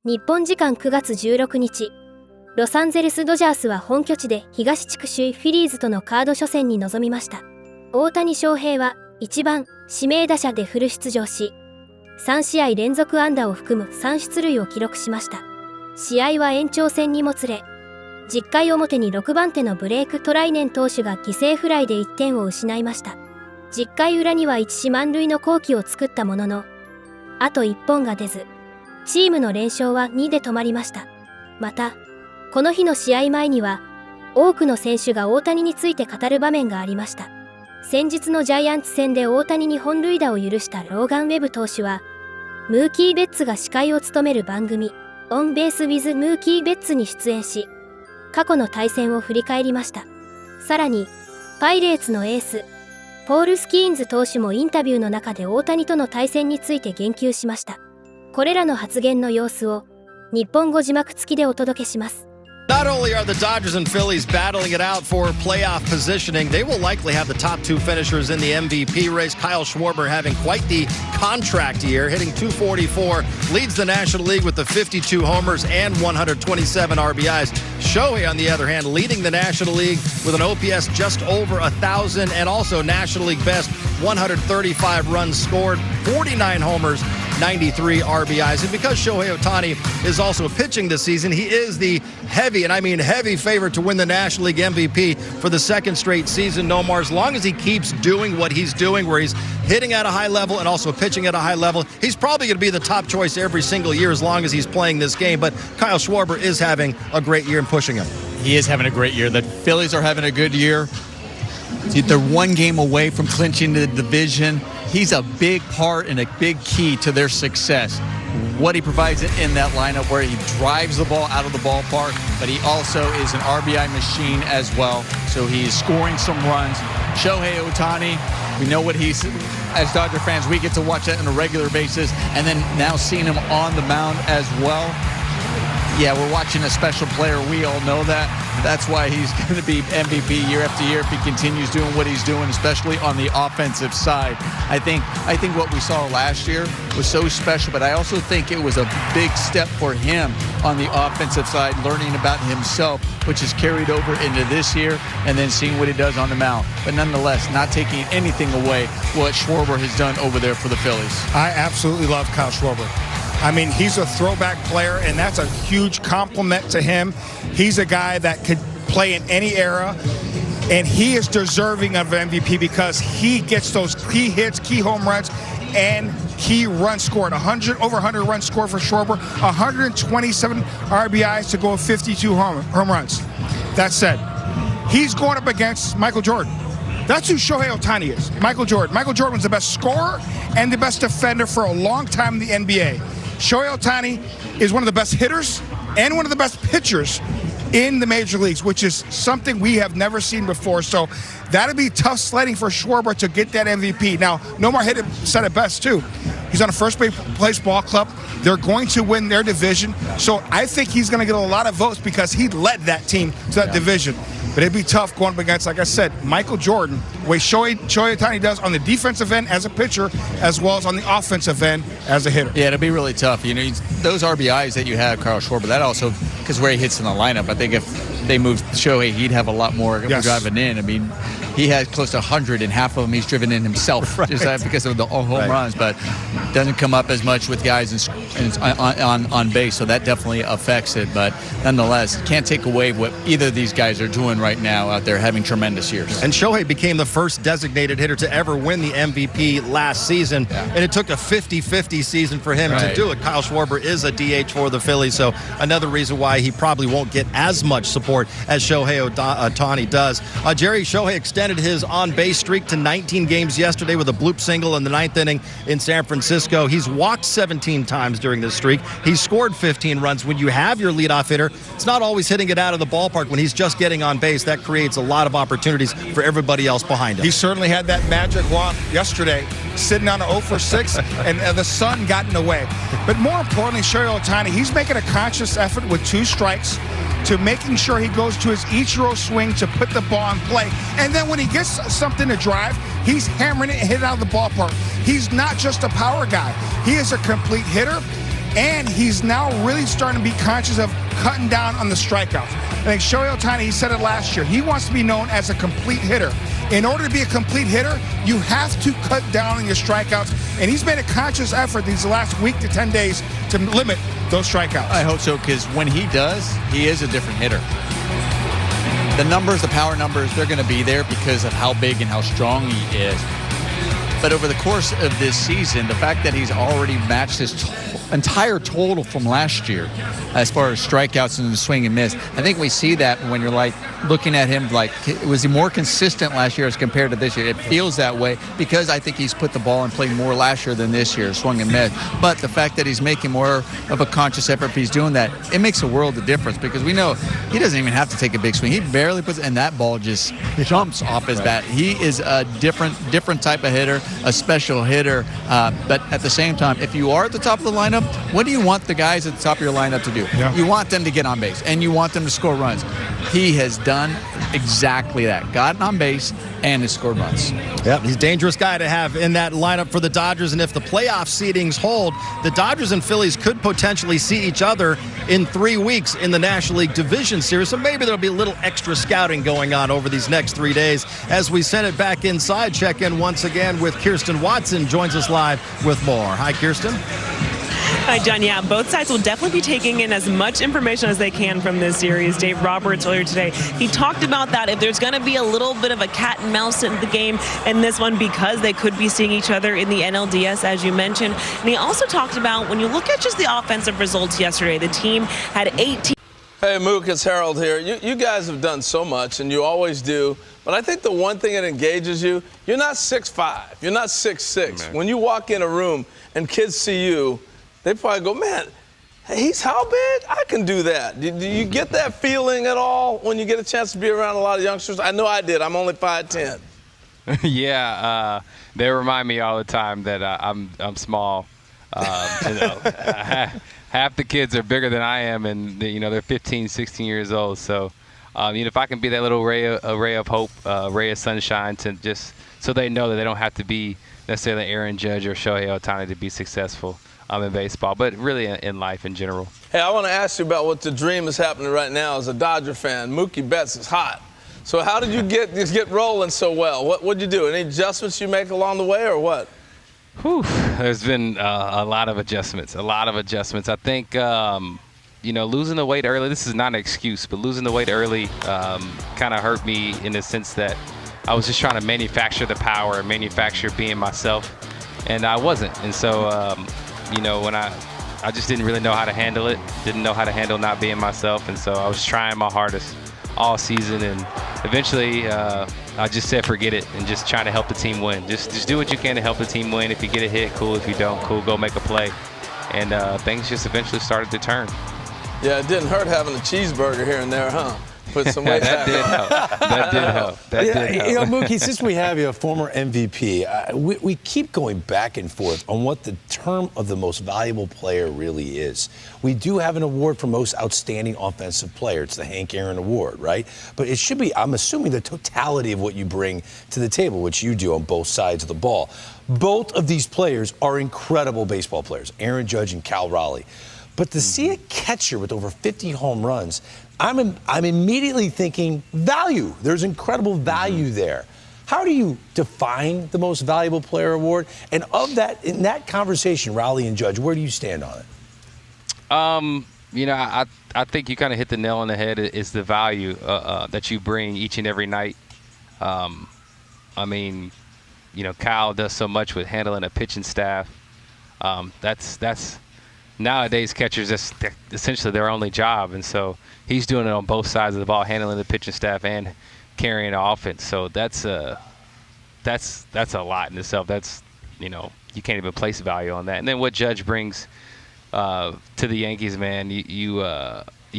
日本時間9月16日、ロサンゼルスドジャースは本拠地で東地区首位フィリーズとのカード初戦に臨みました。大谷翔平は1番指名打者でフル出場し、3試合連続安打を含む3出塁を記録しました。試合は延長戦にもつれ、10回表に6番手のブレイク・トライネン投手が犠牲フライで1点を失いました。10回裏には一死満塁の好機を作ったものの、あと1本が出ず、チームの連勝は2で止まりました。また、この日の試合前には、多くの選手が大谷について語る場面がありました。先日のジャイアンツ戦で大谷に本塁打を許したローガン・ウェブ投手は、ムーキー・ベッツが司会を務める番組、オンベース・ウィズ・ムーキー・ベッツに出演し、過去の対戦を振り返りました。さらに、パイレーツのエース、ポール・スキーンズ投手もインタビューの中で大谷との対戦について言及しました。これらの発言の様子を日本語字幕付きでお届けします。Not only are the Dodgers and Phillies battling it out for playoff positioning, they will likely have the top two finishers in the MVP race. Kyle Schwarber having quite the contract year, hitting .244, leads the National League with the 52 homers and 127 RBIs. Shohei, on the other hand, leading the National League with an OPS just over 1,000 and also National League best 135 runs scored, 49 homers, 93 RBIs. And because Shohei Ohtani is also pitching this season, he is the heavy, and I mean heavy, favorite to win the National League MVP for the second straight season. Nomar, as long as he keeps doing what he's doing, where he's hitting at a high level and also pitching at a high level, he's probably going to be the top choice every single year as long as he's playing this game. But Kyle Schwarber is having a great year and pushing him. He is having a great year. The Phillies are having a good year. They're one game away from clinching the division. He's a big part and a big key to their success. What he provides in that lineup, where he drives the ball out of the ballpark, but he also is an RBI machine as well. So he's scoring some runs. Shohei Ohtani, we know what he's, as Dodger fans, we get to watch that on a regular basis, and then now seeing him on the mound as well. Yeah, we're watching a special player. We all know that. That's why he's going to be MVP year after year if he continues doing what he's doing, especially on the offensive side. I think what we saw last year was so special, but I also think it was a big step for him on the offensive side, learning about himself, which is carried over into this year, and then seeing what he does on the mound. But nonetheless, not taking anything away what Schwarber has done over there for the Phillies. I absolutely love Kyle Schwarber. I mean, he's a throwback player, and that's a huge compliment to him. He's a guy that could play in any era, and he is deserving of MVP because he gets those key hits, key home runs, and key runs scored. Over 100 runs scored for Schwarber, 127 RBIs to go with 52 home runs. That said, he's going up against Michael Jordan. That's who Shohei Ohtani is, Michael Jordan. Michael Jordan was the best scorer and the best defender for a long time in the NBA. Shohei Ohtani is one of the best hitters and one of the best pitchers in the major leagues, which is something we have never seen before. So that'll be tough sledding for Schwarber to get that MVP. Now, Nomar said it best too. He's on a first place ball club. They're going to win their division. So I think he's going to get a lot of votes because he led that team to that division. But it'd be tough going up against, like I said, Michael Jordan, the way Shohei Ohtani does on the defensive end as a pitcher, as well as on the offensive end as a hitter. Yeah, it'll be really tough. You know, those RBIs that you have, Kyle Schwarber, that also, because where he hits in the lineup, I think if they moved Shohei, he'd have a lot more driving in. I mean, he has close to 100, and half of them he's driven in himself, right, just because of the home runs, but doesn't come up as much with guys on base, so that definitely affects it. But nonetheless, can't take away what either of these guys are doing right now out there, having tremendous years. And Shohei became the first designated hitter to ever win the MVP last season, and it took a 50-50 season for him to do it. Kyle Schwarber is a DH for the Phillies, so another reason why he probably won't get as much support as Shohei Ohtani does. Jerry, Shohei extended his on-base streak to 19 games yesterday with a bloop single in the ninth inning in San Francisco. He's walked 17 times during this streak. He's scored 15 runs. When you have your leadoff hitter, it's not always hitting it out of the ballpark. When he's just getting on base, that creates a lot of opportunities for everybody else behind him. He certainly had that magic walk yesterday, sitting on a 0 for 6, and the sun got in the way. But more importantly, Shohei Ohtani, he's making a conscious effort with 2 strikes to making sure he goes to his Ichiro swing to put the ball in play. And then when he gets something to drive, he's hammering it and hit it out of the ballpark. He's not just a power guy. He is a complete hitter. And he's now really starting to be conscious of cutting down on the strikeouts. I think Shohei Ohtani, he said it last year, he wants to be known as a complete hitter. In order to be a complete hitter, you have to cut down on your strikeouts. And he's made a conscious effort these last week to 10 days to limit those strikeouts. I hope so, because when he does, he is a different hitter. The numbers, the power numbers, they're going to be there because of how big and how strong he is. But over the course of this season, the fact that he's already matched his entire total from last year as far as strikeouts and swing and miss, I think we see that when you're like looking at him like, was he more consistent last year as compared to this year? It feels that way because I think he's put the ball and played more last year than this year, swung and miss. But the fact that he's making more of a conscious effort if he's doing that, it makes a world of difference because we know he doesn't even have to take a big swing. He barely puts it, and that ball just jumps off his bat. He is a different type of hitter, a special hitter. But at the same time, if you are at the top of the lineup, what do you want the guys at the top of your lineup to do? Yeah. You want them to get on base, and you want them to score runs. He has done exactly that. Gotten on base and has scored runs. Yep, he's a dangerous guy to have in that lineup for the Dodgers. And if the playoff seedings hold, the Dodgers and Phillies could potentially see each other in 3 weeks in the National League Division Series. So maybe there'll be a little extra scouting going on over these next 3 days. As we send it back inside, check in once again with Kirsten Watson, joins us live with more. Hi, Kirsten. Hi, John. Yeah, both sides will definitely be taking in as much information as they can from this series. Dave Roberts earlier today, he talked about that. If there's going to be a little bit of a cat and mouse in the game in this one because they could be seeing each other in the NLDS, as you mentioned. And he also talked about when you look at just the offensive results yesterday, the team had 18. Hey, Mook, it's Harold here. You guys have done so much, and you always do. But I think the one thing that engages you, you're not 6'5", you're not 6'6". Man. When you walk in a room and kids see you, they probably go, man, he's how big? I can do that. Do you get that feeling at all when you get a chance to be around a lot of youngsters? I know I did. I'm only 5'10". Yeah, they remind me all the time that I'm small. Half the kids are bigger than I am, and they're 15, 16 years old. So, if I can be that little ray of hope, ray of sunshine, to just so they know that they don't have to be necessarily Aaron Judge or Shohei Ohtani to be successful in baseball, but really in life in general. Hey, I want to ask you about what the dream is happening right now as a Dodger fan. Mookie Betts is hot. So how did you get rolling so well? What'd you do? Any adjustments you make along the way, or what? Whew, there's been a lot of adjustments. I think, losing the weight early, this is not an excuse, but losing the weight early kind of hurt me in the sense that I was just trying to manufacture the power and manufacture being myself, and I wasn't. And so, when I just didn't really know how to handle it, didn't know how to handle not being myself, and so I was trying my hardest all season, and eventually I just said forget it and just trying to help the team win. Just do what you can to help the team win. If you get a hit, cool. If you don't, cool. Go make a play. And things just eventually started to turn. Yeah, it didn't hurt having a cheeseburger here and there, huh? Put some weight That did help. That did help. Mookie, since we have you, a former MVP, we keep going back and forth on what the term of the most valuable player really is. We do have an award for most outstanding offensive player. It's the Hank Aaron Award, right? But it should be, I'm assuming, the totality of what you bring to the table, which you do on both sides of the ball. Both of these players are incredible baseball players, Aaron Judge and Cal Raleigh. But to see a catcher with over 50 home runs, I'm immediately thinking value. There's incredible value there. How do you define the most valuable player award? And of that, in that conversation, Raleigh and Judge, where do you stand on it? I think you kind of hit the nail on the head. Is the value that you bring each and every night. Kyle does so much with handling a pitching staff. That's nowadays catchers, that's essentially their only job, and so he's doing it on both sides of the ball, handling the pitching staff and carrying the offense. So that's a lot in itself. That's you can't even place value on that. And then what Judge brings to the Yankees, man, you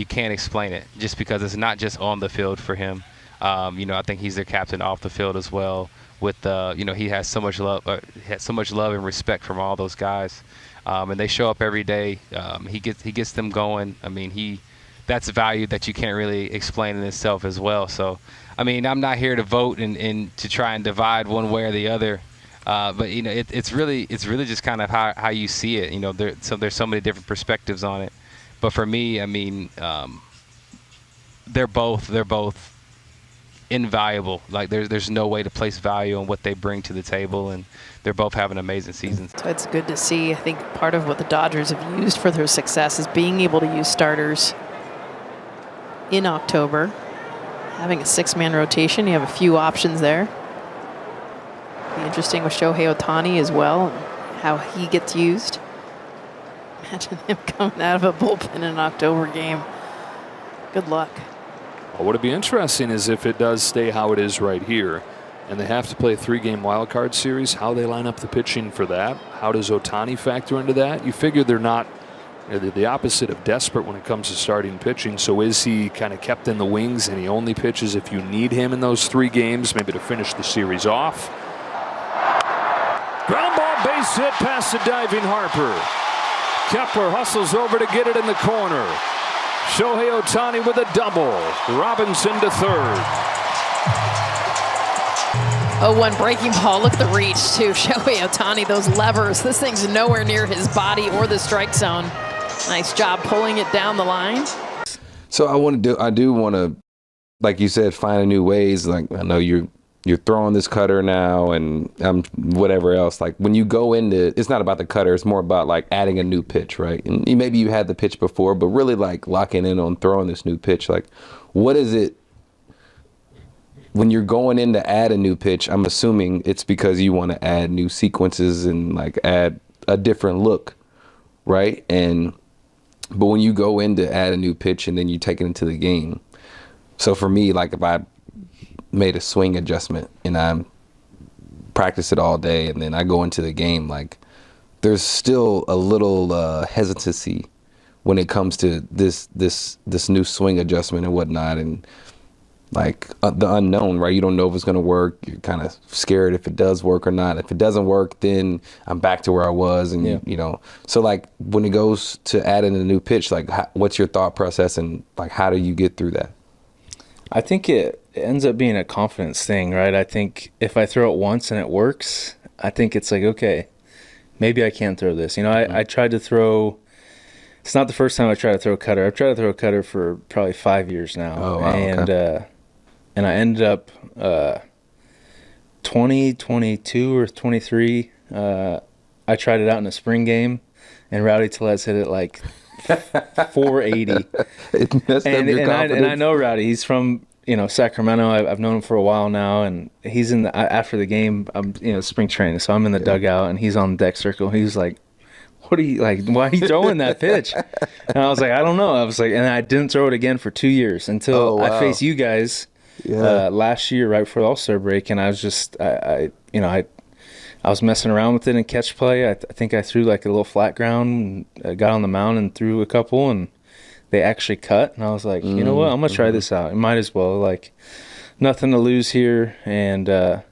can't explain it just because it's not just on the field for him. I think he's their captain off the field as well. With he has so much love, and respect from all those guys. And they show up every day. He gets them going. That's a value that you can't really explain in itself as well. So, I'm not here to vote and to try and divide one way or the other. But it's really just kind of how you see it. There's so many different perspectives on it. But for me, I mean, they're both invaluable. Like there's no way to place value on what they bring to the table, and they're both having amazing seasons. So it's good to see. I think part of what the Dodgers have used for their success is being able to use starters in October. Having a 6-man rotation, you have a few options there. Be interesting with Shohei Ohtani as well, and how he gets used. Imagine him coming out of a bullpen in an October game. Good luck. Well, what'd be interesting is if it does stay how it is right here, and they have to play a 3-game wild card series, how they line up the pitching for that. How does Ohtani factor into that? You figure they're not the opposite of desperate when it comes to starting pitching. So is he kind of kept in the wings and he only pitches if you need him in those 3 games, maybe to finish the series off? Ground ball, base hit past the diving Harper. Kepler hustles over to get it in the corner. Shohei Ohtani with a double. Robinson to third. 0-1 breaking ball. Look at the reach, too. Shohei Ohtani, those levers. This thing's nowhere near his body or the strike zone. Nice job pulling it down the line. So I do want to, like you said, find new ways. Like I know you're throwing this cutter now and whatever else. Like when you go into, it's not about the cutter. It's more about like adding a new pitch, right? And maybe you had the pitch before, but really like locking in on throwing this new pitch. Like what is it when you're going in to add a new pitch? I'm assuming it's because you want to add new sequences and like add a different look, right? But when you go in to add a new pitch and then you take it into the game. So for me, like if I made a swing adjustment and I practice it all day and then I go into the game, like there's still a little hesitancy when it comes to this new swing adjustment and whatnot, and like the unknown, right? You don't know if it's going to work. You're kind of scared if it does work or not. If it doesn't work, then I'm back to where I was. And, so like when it goes to adding a new pitch, like what's your thought process and like how do you get through that? I think it ends up being a confidence thing, right? I think if I throw it once and it works, I think it's like, okay, maybe I can throw this. I tried to throw, it's not the first time I tried to throw a cutter. I've tried to throw a cutter for probably 5 years now. Oh, wow, And I ended up 22 or 23. I tried it out in a spring game, and Rowdy Tellez hit it like 480. It messed up your confidence. And I know Rowdy. He's from Sacramento. I've known him for a while now, and he's in after the game. I'm spring training, so I'm in the dugout, and he's on the deck circle. He's like, "What are you like? Why are you throwing that pitch?" And I was like, "I don't know." I was like, and I didn't throw it again for 2 years until I faced you guys. Last year, right before the All-Star break, and I was just, I was messing around with it in catch play. I think I threw like a little flat ground, and got on the mound and threw a couple, and they actually cut. And I was like, you know what, I'm gonna try this out. It might as well. Like, nothing to lose here. And the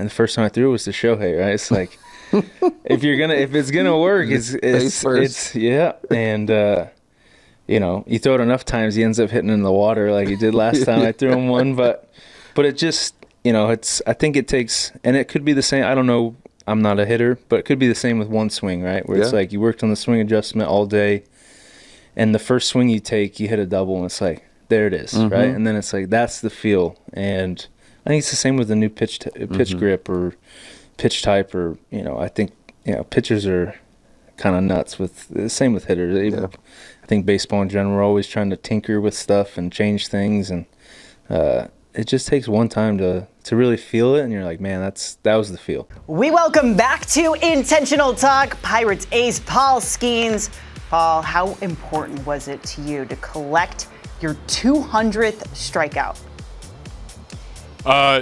first time I threw it was to Shohei. Right? It's like, if it's gonna work, it's yeah. And you throw it enough times, he ends up hitting in the water like he did last time I threw him one. But it just, I think it takes, and it could be the same. I don't know. I'm not a hitter, but it could be the same with one swing, right? Where it's like you worked on the swing adjustment all day, and the first swing you take, you hit a double, and it's like, there it is, right? And then it's like, that's the feel. And I think it's the same with the new pitch grip or pitch type, or, I think, pitchers are kind of nuts with the same with hitters. I think baseball in general, we're always trying to tinker with stuff and change things, and it just takes one time to really feel it, and you're like, man, that was the feel. We welcome back to Intentional Talk Pirates ace Paul Skenes. Paul, how important was it to you to collect your 200th strikeout?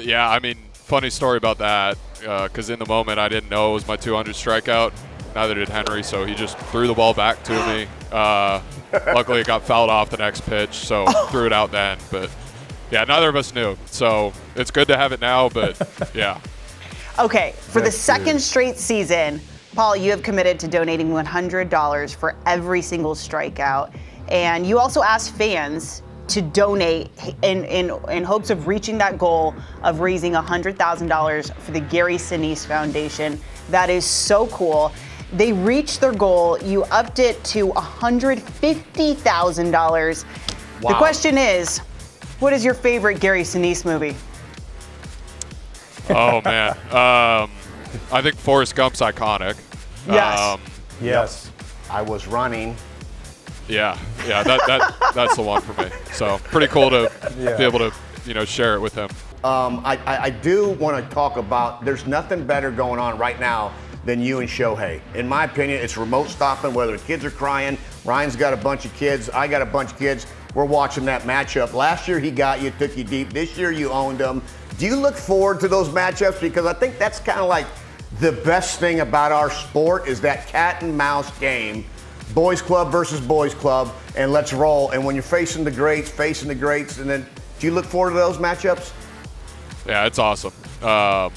Yeah, I mean, funny story about that, because in the moment I didn't know it was my 200th strikeout. Neither did Henry, so he just threw the ball back to me. Luckily, it got fouled off the next pitch, so threw it out then. But, yeah, neither of us knew. So it's good to have it now, but, yeah. Okay, for the second straight season, Paul, you have committed to donating $100 for every single strikeout. And you also asked fans to donate in hopes of reaching that goal of raising $100,000 for the Gary Sinise Foundation. That is so cool. They reached their goal. You upped it to $150,000. Wow. The question is, what is your favorite Gary Sinise movie? Oh, man. I think Forrest Gump's iconic. Yes. Yes. I was running. Yeah, that's the one for me. So pretty cool to be able to, share it with him. I do want to talk about, there's nothing better going on right now than you and Shohei. In my opinion, it's remote stopping, whether the kids are crying. Ryan's got a bunch of kids. I got a bunch of kids. We're watching that matchup. Last year he got you, took you deep. This year you owned him. Do you look forward to those matchups? Because I think that's kind of like the best thing about our sport is that cat and mouse game. Boys club versus boys club, and let's roll. And when you're facing the greats, and then do you look forward to those matchups? Yeah, it's awesome. I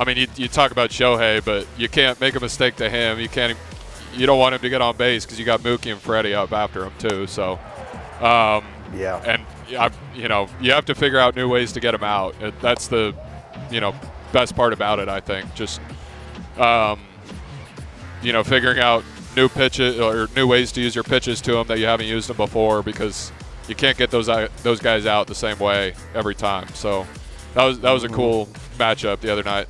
mean, you talk about Shohei, but you can't make a mistake to him. You don't want him to get on base because you got Mookie and Freddie up after him too. So, and you have to figure out new ways to get him out. That's the, best part about it, I think. Just, figuring out new pitches or new ways to use your pitches to them that you haven't used them before, because you can't get those guys out the same way every time. So that was a cool matchup the other night.